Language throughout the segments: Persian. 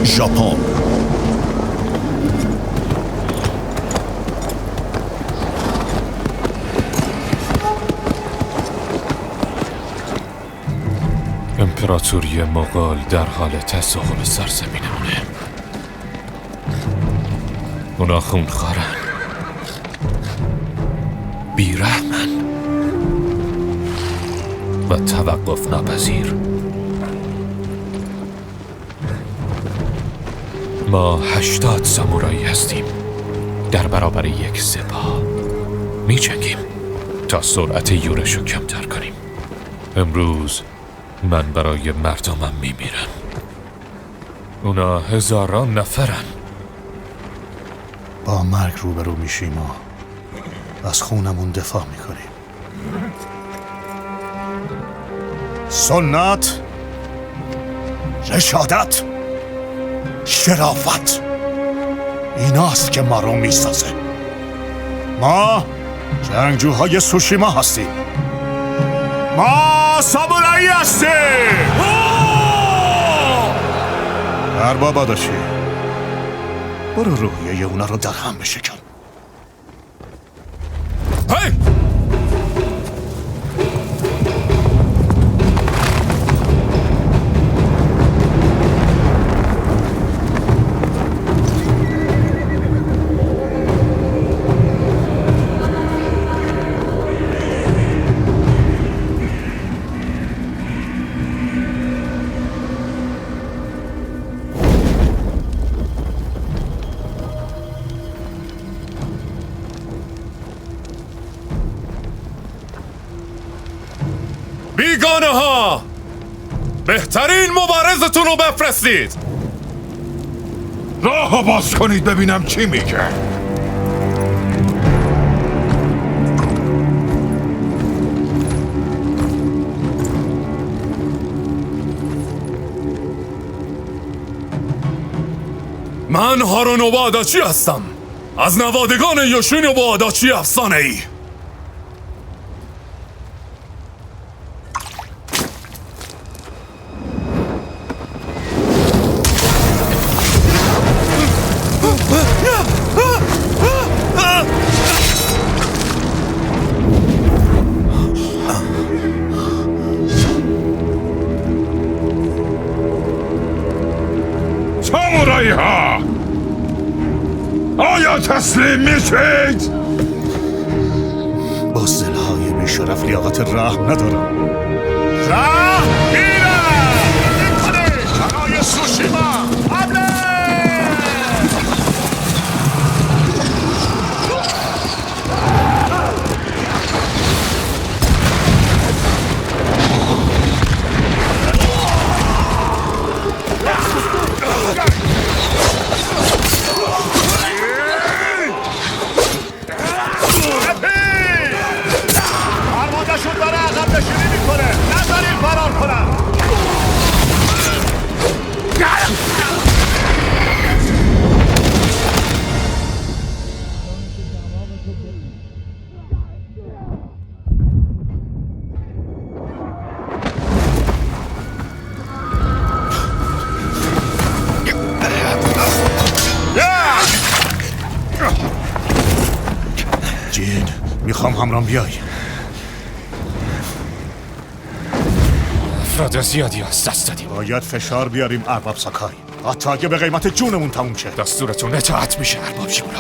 ژاپن. امپراتوری مغول در حال تساهل سرزمینمونه. اونا خونخوارن، بیرحمن و توقف ناپذیر. ما 80 سامورایی هستیم در برابر یک سپاه. می جنگیم تا سرعت یورشو کمتر کنیم. امروز من برای مردمم می میرم. اونا هزاران نفرن. با مرگ روبرو میشیم و از خونمون دفاع میکنیم. سنت، رشادت، شرافت، ایناست که ما رو میسازه. ما جنگجوهای سوشیما هستیم. ما سامورایی هستیم. ارباب داشتی، برو روحیه اونا رو در هم بشکن. هی! بیگانه ها، بهترین مبارزتون رو بفرستید. راهو باز کنید ببینم چی میگه. من هارونوبا آداچی هستم، از نوادگان یوشینوبا آداچی افسانه ای. سامورایی ها، آیا تسلیم میشید؟ بزدلهای بیشرف لیاقت رحم ندارم. رحم میرم میکنه برای سوشیما. حمله! فرماندهشون داره عقب نشینی میکنه، نذارین فرار کنن. جین، میخوام همرام بیای. افراد زیادی از دست دادیم. باید فشار بیاریم ارباب ساکای، حتی اگه به قیمت جونمون تموم شه. دستورتون اطاعت میشه ارباب شیمورا.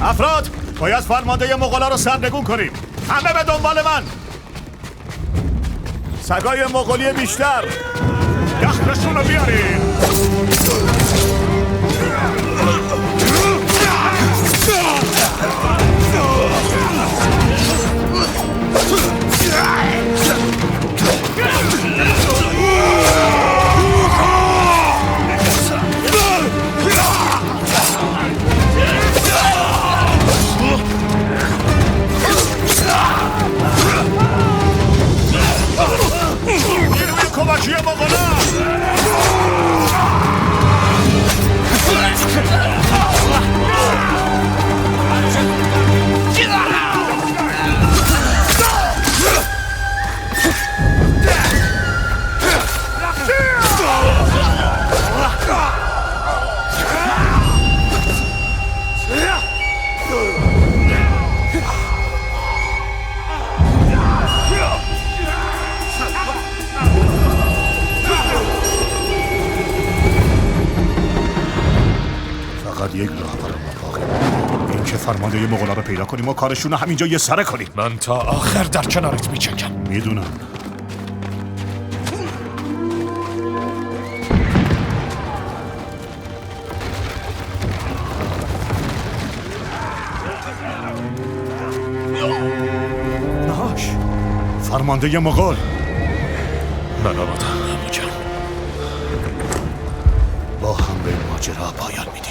افراد، باید فرمانده مغولا رو سرنگون کنیم. همه به دنبال من. سگای مغولی بیشتر، دخترشون رو بیاریم. نیروی کمکی مغولا! این که فرمانده مغولا رو پیدا کنیم و کارشون رو همینجا یه سره کنیم. من تا آخر در کنارت میجنگم. میدونم. نهاش فرمانده مغول. من آمادم عمو جان. با هم به این ماجرا پایان میدیم.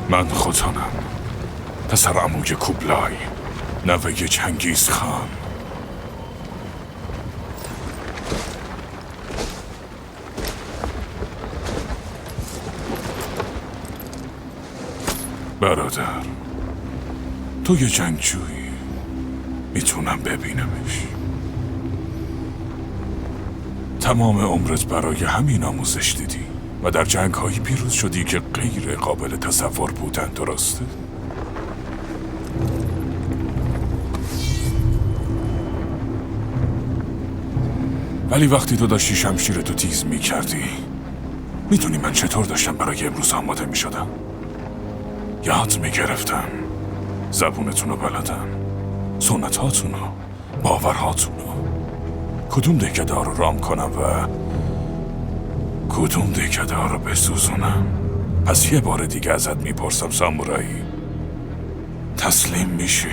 من خوتانم، پسر عموی کوبلای، نوه چنگیز خان. برادر، تو یه جنگجویی، میتونم ببینمش. تمام عمرت برای همین آموزش دیدی و در جنگ هایی پیروز شدی که غیر قابل تصور بودن، درسته؟ ولی وقتی تو داشتی شمشیرتو تیز میکردی، میدونی من چطور داشتم برای امروز آماده میشدم؟ یاد میگرفتم زبونتونو بلدم، سنتاتونو، باورهاتونو، کدوم دکدار رو رام کنم و کدوم دکدار رو بسوزونم. پس یه بار دیگه ازت میپرسم سامورایی، تسلیم میشی؟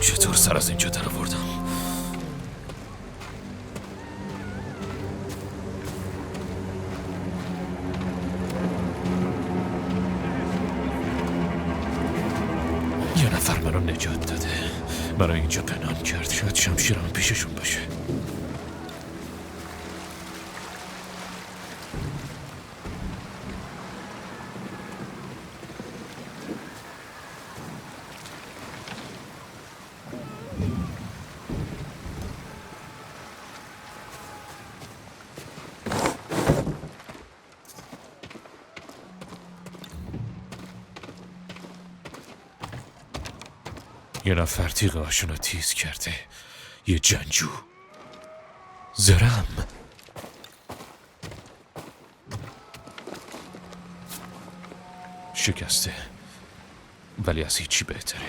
چطور سر از اینجا در آوردم؟ یه نفر منو نجات داده. مرا اینجا پنهان کرد. شاید شمشیرم پیششون باشه. یه نفر تیغ آشونو تیز کرده. یه جنگجو. زرم. شکسته، ولی از هیچی بهتره.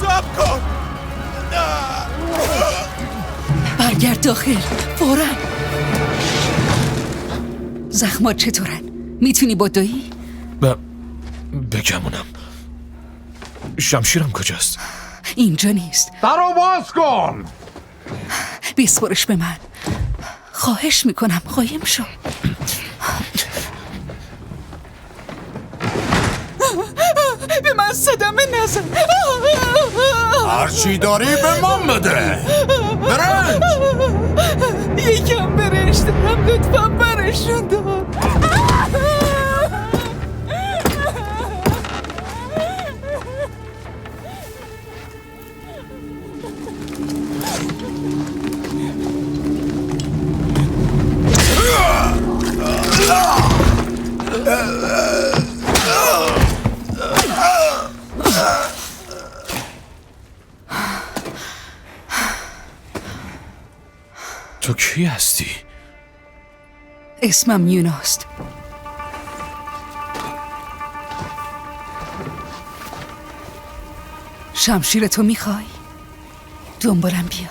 صبر کن! برگرد داخل فوراً. زخمات چطورن؟ میتونی بدویی؟ بگمونم. شمشیرم کجاست؟ اینجا نیست. درو باز کن! بسپرش به من. خواهش میکنم قایم شو. به من صدمه نزن. هرچی داری به من بده. برنج! یکم برنج دارم، لطفا برشون دار. تو کی هستی؟ اسمم یوناست. شمشیر تو میخوای؟ دنبالم بیا.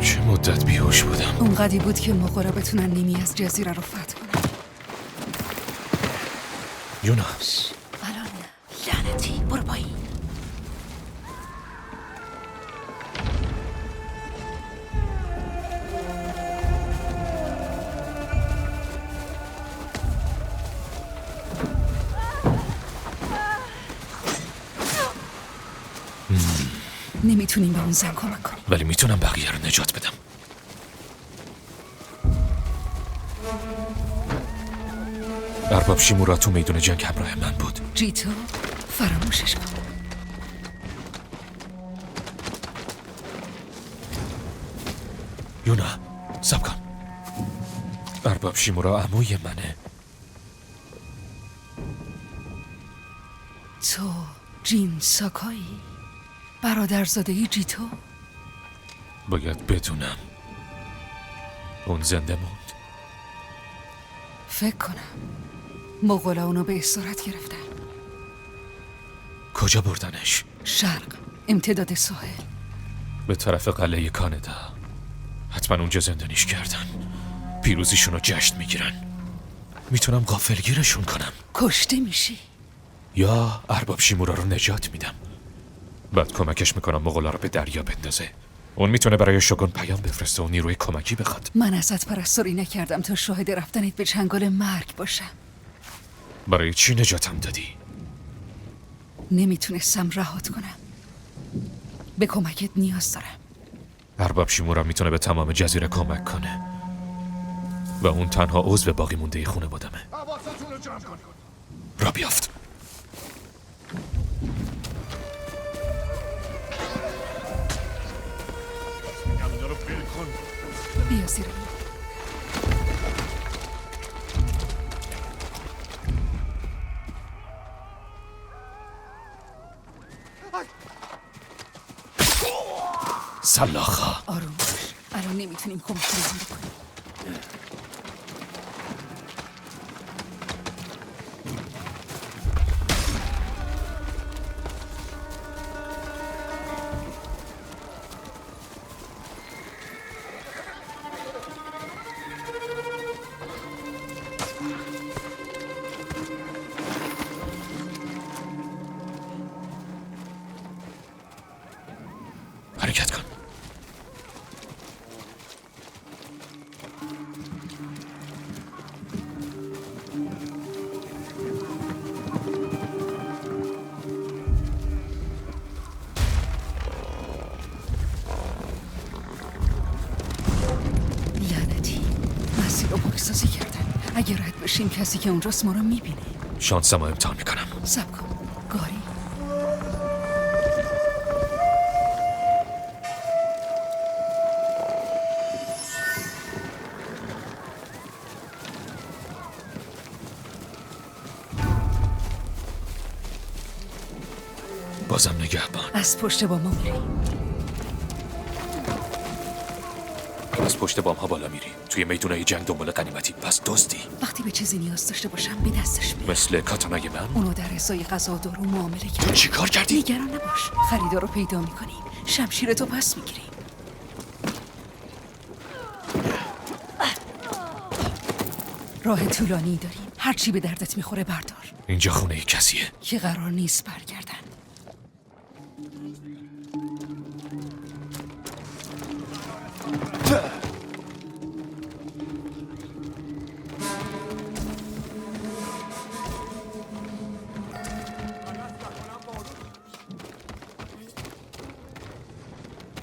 چه مدت بیهوش بودم؟ اونقدی بود که مغولا بتونن نیمی از جزیره رو فتح کنن. یوناس، الان نه. لعنتی، برو پایین. نمیتونیم به اون زن کمک کنیم، ولی میتونم بقیه رو نجات بدم. ارباب شیمورا تو میدون جنگ همراه من بود. جیتو فراموشش کن. یونا، صبر کن. ارباب شیمورا عموی منه. تو جین ساکایی؟ برادرزاده جیتو؟ باید بدونم اون زنده موند. فکر کنم مغولا اونو به اسارت گرفتن. کجا بردنش؟ شرق، امتداد ساحل. به طرف قلعه کانادا. حتما اونجا زندانیش کردن. پیروزیشون رو جشن میگیرن. میتونم غافلگیرشون کنم، کشته میشی. یا ارباب شیمورا رو نجات میدم. بعد کمکش میکنم مغولا رو به دریا بندازه. اون میتونه برای شگون پیام بفرسته و نیروی کمکی بخواد. من ازت پرستاری نکردم تا شاهد رفتنت به چنگال مرگ باشم. برای چی نجاتم دادی؟ نمیتونستم رهات کنم. به کمکت نیاز دارم. ارباب شیمورا میتونه به تمام جزیره کمک کنه و اون تنها عضو باقی مونده خانوادمه. حواستون رو جمع کن. را بیافت. اینا رو ول کن. بیا زیر این. سلاخا. آروم باش. الان نمیتونیم کمک کنیم. حرکت کن. باشیم کسی که اونجاست ما رو میبینه. شانسمو امتحان میکنم. صبر کن. گاری. بازم نگهبان. از پشت با ما میری. از پشت بام ها بالا میری. توی میدونای جنگ دنبال غنیمتی. پس دزدی. وقتی به چیزی نیاز داشته باشم به دستش میرم. مثل کاتانای من. اونو در ازای غذا و دارو معامله کردم. چی کار کردی؟ نگران نباش. خریدار رو پیدا میکنیم. شمشیرتو پس میگیریم. راه طولانی داریم. هرچی به دردت میخوره بردار. اینجا خونه کسیه که قرار نیست برگردن.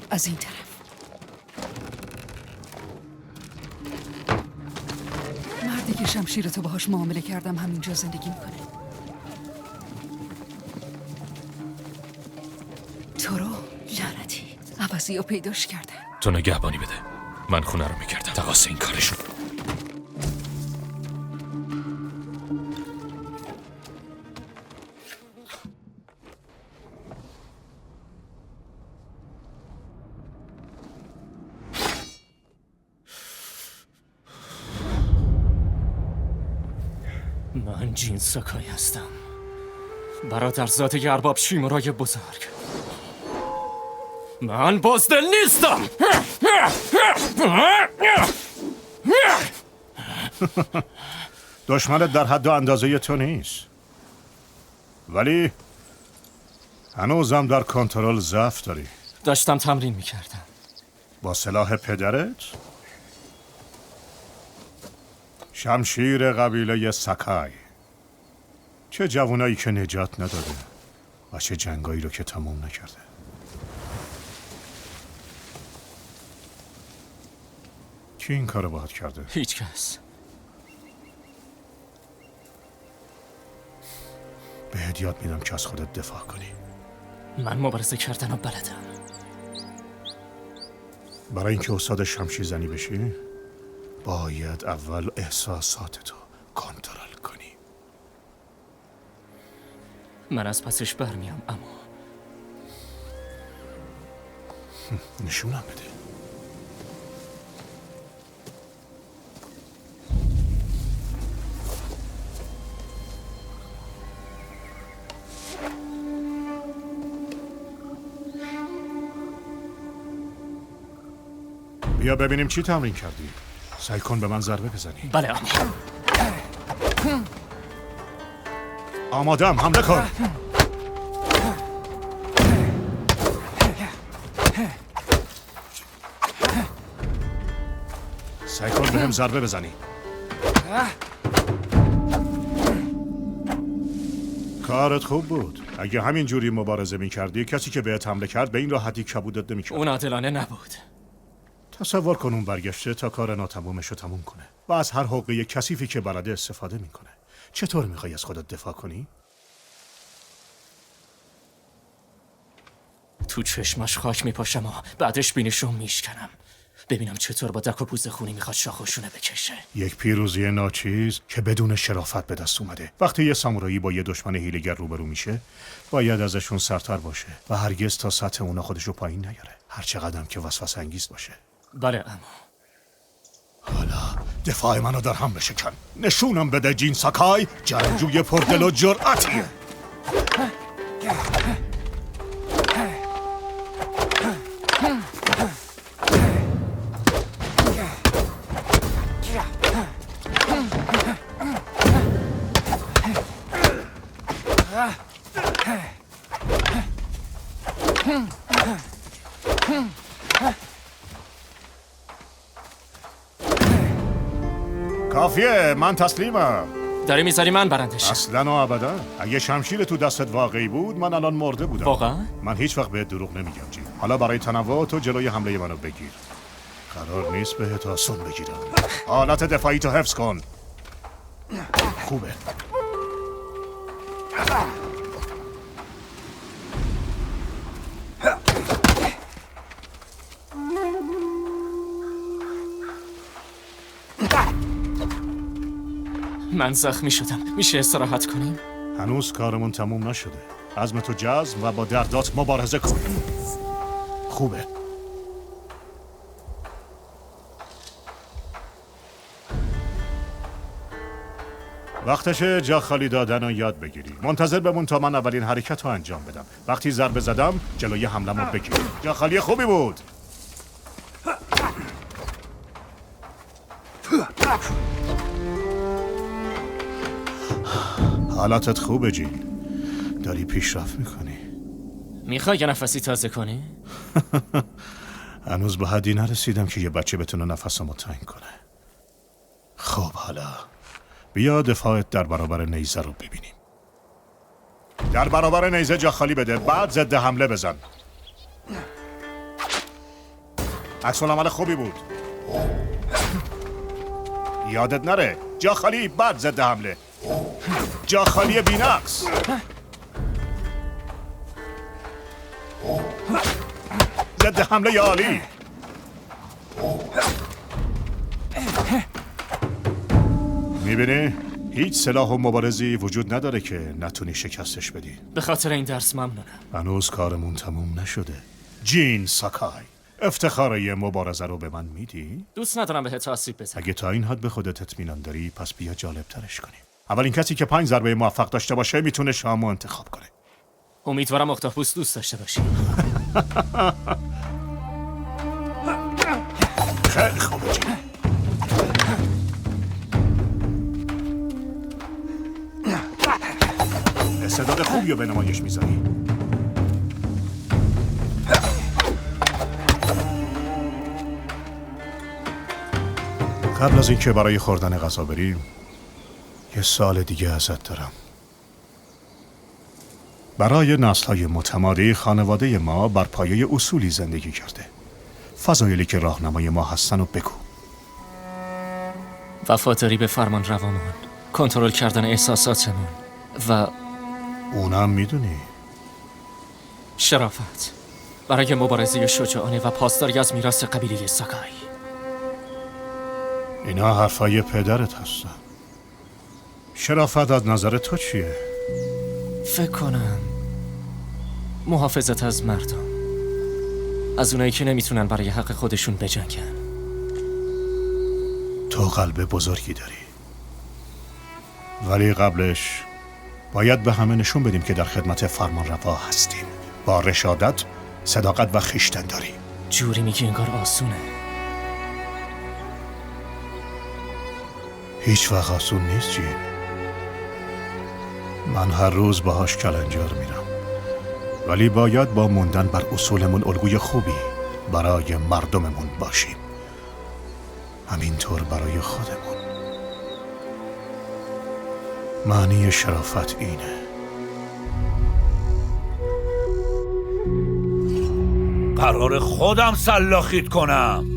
از این طرف. مردی که شمشیرتو باهاش معامله کردم همینجا زندگی میکنه. تو رو لعنتی عوضی رو پیداش کردن. تو نگهبانی بده. من خونه رو میکردم. تقاس این کارشون. من جین ساکای هستم، برادرزاده ارباب شیمورای بزرگ. من بزدل نیستم. دشمنت در حد و اندازه تو نیست، ولی هنوزم در کنترل ضعف داری. داشتم تمرین میکردم. با سلاح پدرت؟ شمشیر قبیله ساکای. چه جوانایی که نجات نداده و چه جنگایی رو که تموم نکرده. کی این کارو باهات کرده؟ هیچ کس. بهت یاد میدم که از خودت دفاع کنی. من مبارزه کردن و بلدم. برای اینکه استاد شمشیر زنی بشی باید اول احساساتتو کنترل کنی. من از پسش برمیام، اما نشونم بده. بیا ببینیم چی تمرین کردی. سعی کن به من ضربه بزنی. بله اما. آمادم، حمله کن. سعی کن بهم ضربه بزنی. کارت خوب بود. اگه همین جوری مبارزه می‌کردی کسی که بهت حمله کرد به این راحتی کبودت نمی‌کرد. اون عادلانه نبود. تصور کن اون برگشته تا کار ناتمومش رو تموم کنه و از هر حقه کثیفی که بلده استفاده میکنه. چطور میخوای از خودت دفاع کنی؟ تو چشماش خاک میپاشم و بعدش بینیشو میشکنم. ببینم چطور با دک و پوز خونی میخواد شاخوشونه بکشه. یک پیروزی ناچیز که بدون شرافت به دست اومده. وقتی یه سامورایی با یه دشمن هیله‌گر روبرو میشه باید ازشون سرتر باشه و هرگز تا سطح اونا خودش رو پایین نیاره، هر چقدرم که وسوسه انگیز باشه. بله اما. حالا دفاع منو در هم بشکن. نشونم بده جین ساکای جنگجوی پردل و جرأتیه. کافیه، من تسلیمم. داری میذاری من برندش؟ اصلا و ابدا. اگه شمشیر تو دستت واقعی بود من الان مرده بودم. واقعا؟ من هیچ وقت بهت دروغ نمیگم جیم. حالا برای تنوع تو جلوی حمله منو بگیر. قرار نیست بهت آسون بگیرم. حالت دفاعی تو حفظ کن. خوبه. من زخمی شدم. میشه استراحت کنیم؟ هنوز کارمون تموم نشده. عزمتو جزم و با دردات مبارزه کن. خوبه. وقتشه جا خالی دادن رو یاد بگیری. منتظر بمون تا من اولین حرکت رو انجام بدم. وقتی ضربه زدم جلوی حملم رو بگیر. جا خالی خوبی بود. حالاتت خوبه جین. داری پیشرفت میکنی. میخوای یه نفسی تازه کنی؟ هنوز به حدی نرسیدم که یه بچه بتونه نفسمو تنگ کنه. خب حالا بیا دفاعت در برابر نیزه رو ببینیم. در برابر نیزه جا خالی بده، بعد ضد حمله بزن. عکس‌العمل خوبی بود. یادت نره جا خالی بعد ضد حمله. جا خالی بی‌نقص. ضد حمله عالی. میبینی؟ هیچ سلاح و مبارزی وجود نداره که نتونی شکستش بدی. به خاطر این درس ممنونم. هنوز کارمون تموم نشده. جین ساکای، افتخار یه مبارزه رو به من میدی؟ دوست ندارم بهت آسیب بزنم. اگه تا این حد به خودت اطمینان داری پس بیا جالب ترش کنیم. اولین کسی که 5 ضربه موفق داشته باشه میتونه شامو انتخاب کنه. امیدوارم اختاپوس دوست داشته باشی. خیلی خوبه جین. استعداد خوبی رو به نمایش میذاری. قبل از اینکه برای خوردن غذا بریم یه سال دیگه ازت دارم. برای نسل‌های متمادی خانواده ما بر پایه اصولی زندگی کرده. فضایلی که راهنمای ما هستن و بگو. وفاداری به فرمان روامون، کنترل کردن احساساتمون و اونم میدونی. شرافت برای مبارزه شجاعانه و پاسداری از میراث قبیله ساکای. اینا حرفای پدرت هستن. شرافت از نظر تو چیه؟ فکر کنم محافظت از مردم، از اونایی که نمیتونن برای حق خودشون بجنگن. تو قلب بزرگی داری، ولی قبلش باید به همه نشون بدیم که در خدمت فرمان روا هستیم، با رشادت، صداقت و خویشتن‌داری. جوری میگی انگار آسونه. هیچ وقت آسون نیست جین. من هر روز باهاش کلنجار میرم، ولی باید با موندن بر اصولمون الگوی خوبی برای مردممون باشیم. همینطور برای خودمون. معنی شرافت اینه. قرار خودم سلاخیت کنم.